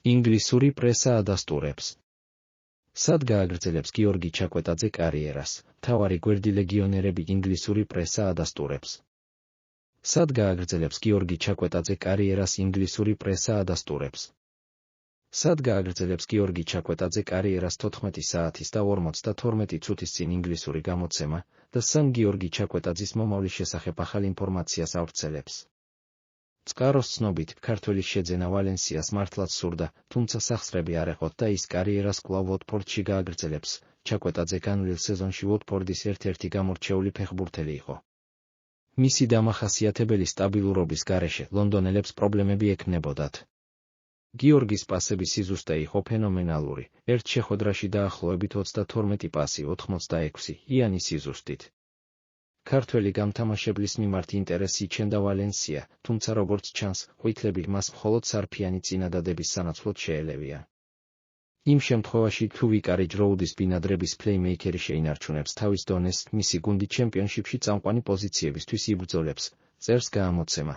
ინგლისური პრესა ადასტურებს. სად გააგრძელებს გიორგი ჩაკვეტაძე კარიერას? მთავარი გვერდი ლეგიონერები ინგლისური პრესა ადასტურებს. სად გააგრძელებს გიორგი ჩაკვეტაძე კარიერას? ინგლისური პრესა ადასტურებს. სად გააგრძელებს გიორგი ჩაკვეტაძე კარიერას? 14 საათის და 52 წუთის წინ ინგლისური გამოცემა და სან გიორგი ჩაკვეტაძის მომავლის შესახებ ახალ ინფორმაციას ავრცელებს. წყაროს ცნობით, ქართველის შეძენა ვალენსიას მართლაც სურდა, თუმცა სახსრები არ ეყოთ და ის კარიერას კვლავ ვოტფორდში გააგრძელებს. ჩაკვეტაძე განვლილ სეზონში ვოტფორდის ერთ-ერთი გამორჩეული ფეხბურთელი იყო. მისი დამახასიათებელი სტაბილურობის გარეშე ლონდონელებს პრობლემები ექნებოდათ. გიორგის პასების სიზუსტე იყო ფენომენალური, ერთ შეხვედრაში დაახლოებით 32 პასი 86-იანი სიზუსტით. ქართველი გამთამაშებლის მიმართ ინტერესი იჩენდა ვალენსია, თუმცა როგორც ჩანს, ყვითლები მას მხოლოდ სარფიანი წინადადების სანაცვლოდ შეელევიან. იმ შემთხვევაში თუ ვიკარი ჯროუდის ბინადრების პლეიმეიკერი შეინარჩუნებს თავის დონეს, მისი გუნდი ჩემპიონშიპში წამყვანი პოზიციებისთვის იბრძოლებს, წერს გამოცემა.